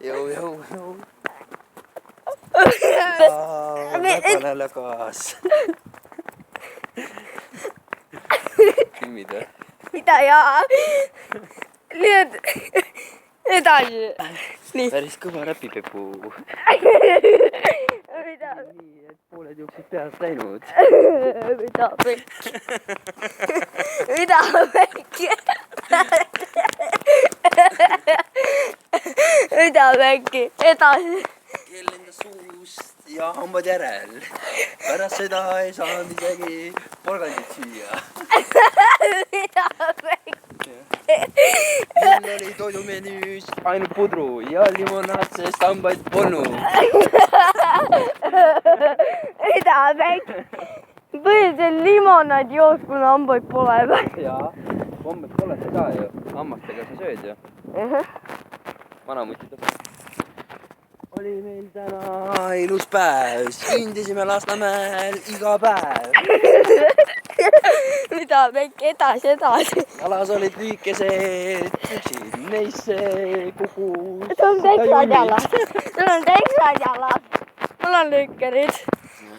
Jõu. Väga näljakas. Timmid või? Mida jaa? Nüüd edasi. Nii. Päris kõva räpipepu. Mida? Nii, et pooled juuksid peast läinud. Mida pekki? Mida pekki? Mida pekki? Edasi. Keel lendas suust ja hambad järel. Pärast seda ei saanud isegi porgandit süüa. Mida pekki? Mul oli toidumenüüs ainult pudru ja limonaad, sest hambaid polnud. Mida pekki? Põhiliselt limonaad joos, kuna hambaid pole. Jaa, hambaid pole sa ka ju. Hammastega sa sööd ju. Vanamuti tõpeb. Oli meil täna ilus päev, sündisime Lasnamäel iga päev. Mida pekki? Edasi. Jalas olid lühikesed püksid, neisse kukus. Sul on teksad jalad. Mul on lükkerid.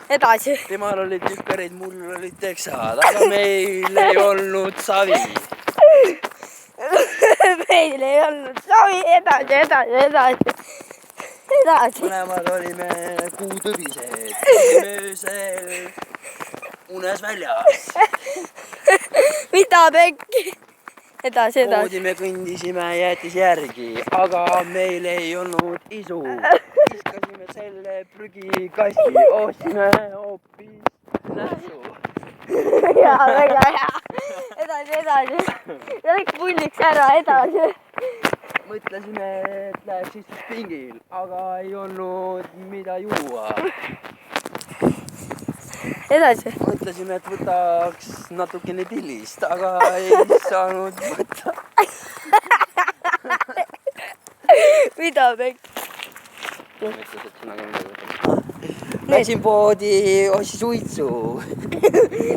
Edasi. Temal olid lükkerid, mul olid teksad, aga meil ei olnud savi. Meil ei olnud savi. Edasi. Mõlemad olime kuutõbised, öösel unes väljas. Mida pekki? Edasi. Poodime, kõndisime, jäetis järgi, aga meil ei olnud isu. Viskasime selle prügikasti, ostsime hoopis näsu. Jaa, väga hea. Edasi. Läks pulliks ära, edasi. Mõtlesime, et läheks istus pingil, aga ei olnud mida juua. Edasi. Mõtlesime, et võtaks natukene tillist, aga ei saanud võtta. Mida pekki? Mõtles, et sina ka midagi võtad. Läksin poodi, ostis suitsu.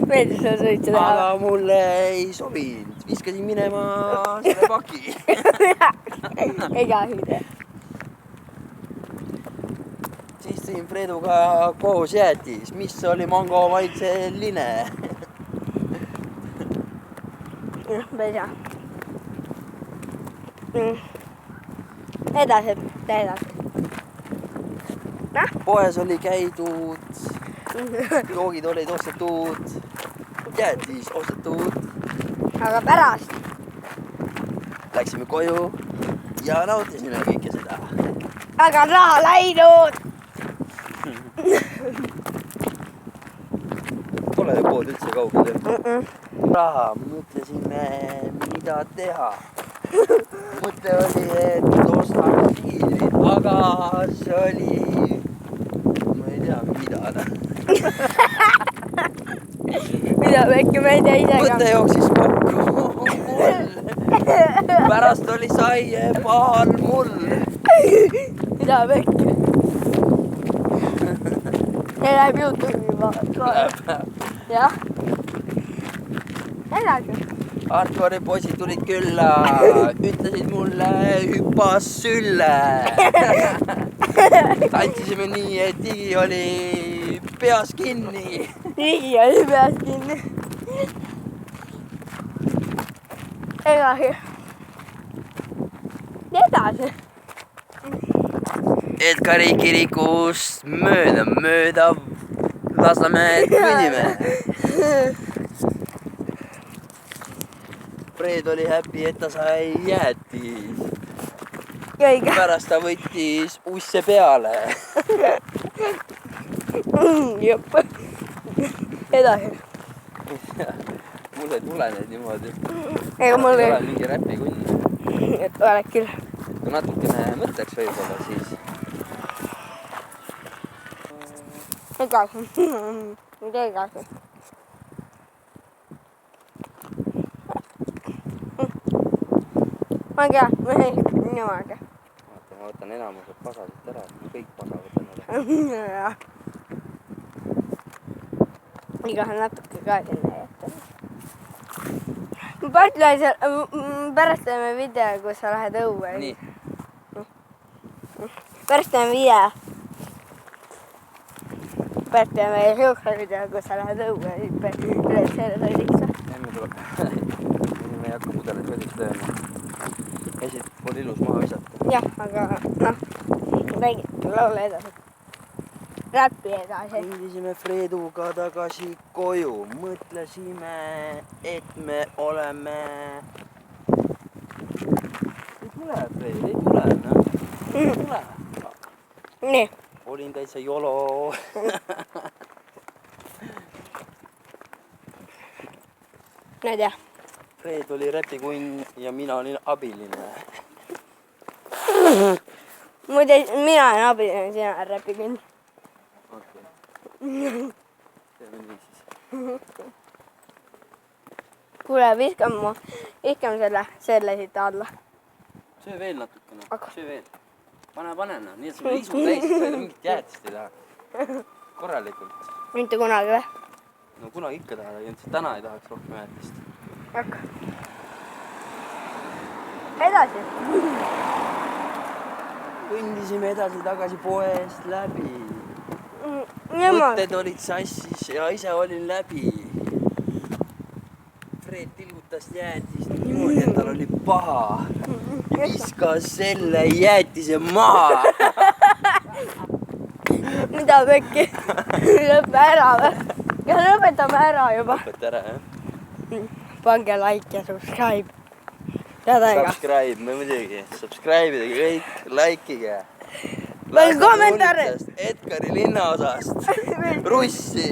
Meeldis seda suitsu teha. Aga mulle ei sobinud. Viskasin minema selle paki. Ega hüde. Siis tõin Freduga koos jäätis, mis oli mango maitseline. Pesa. Edasi. Poes oli käidud, joogid olid ostetud, jäätis ostetud. Aga pärast. Läksime koju ja nautisime kõike seda. Aga raha läinud. Pole ju pood üldse kaugel. Raha, mõtlesime, mida teha. Mõte oli, et ostaks kiirid, aga see oli, ma ei tea, mida. Mida pekki, ma ei tea ise ka. Mõte jooksis kokku mul. Pärast oli saie paal mul. Mida pekki? See läheb YouTube'i Läheb. Jah. Edasi. Hardcore'i poisid tulid külla, ütlesid mulle, hüppas sülle. Tantsisime nii, et Digi oli peas kinni. Digi oli peas kinni. Edasi. Edgari kirikust mööda Lasnamäed kõnnime. Fred oli happy, et ta sai jäätis. Pärast ta võttis usse peale. Jop. Edasi. Mul ei tule neid niimoodi. Ega mul ei ole mingi räpikunn. Et oled küll. Kui natukene mõtleks võib-olla, siis... Edasi. Ma ei tea, ma ei niimoodi. Vaata, ma võtan enamused pasasid ära, kõik pasa võtan ära. Igahe natuke ka sinna jätta. Pärast teeme video, kus sa lähed õue. Nii. pärast teeme video. pärast teeme siukse video, kus sa lähed õue ja hüppad selle sõidiks. enne tuleb. me ei hakka pudelit väliks lööma. esit pole ilus maha visata. jah, aga noh, räägid laule edasi. räpi edasi. Kõndisime Freeduga tagasi koju, mõtlesime, et me oleme. ei tule, Freed, ei tule, noh. ei tule. nii. olin täitsa jolo. Nüüd jah. Fred oli räpikunn ja mina olin abiline. muide, mina olen abiline, sina oled räpikünn. okei. teeme nii siis. kuule, viskame selle siit alla. söö veel natukene, Aga- söö veel. pane noh, nii et sul isu täis, sa mingit jäätist ei taha. korralikult. mitte kunagi või? no kunagi ikka tahad, aga täna ei tahaks rohkem jäätist. hakka. edasi. kõndisime edasi-tagasi poest läbi. niimoodi. mõtted olid sassis ja ise olin läbi. Fred tilgutas jäätist niimoodi, et tal oli paha. ja viskas selle jäätise maha. mida pekki? lõpe ära või? kas lõpetame ära juba? lõpeta ära, jah. pange like ja subscribe. teada ega? Subscribe, no muidugi. Subscribe ige kõik, likeige. Veel kommentaare. Edgari linnaosast. Russi.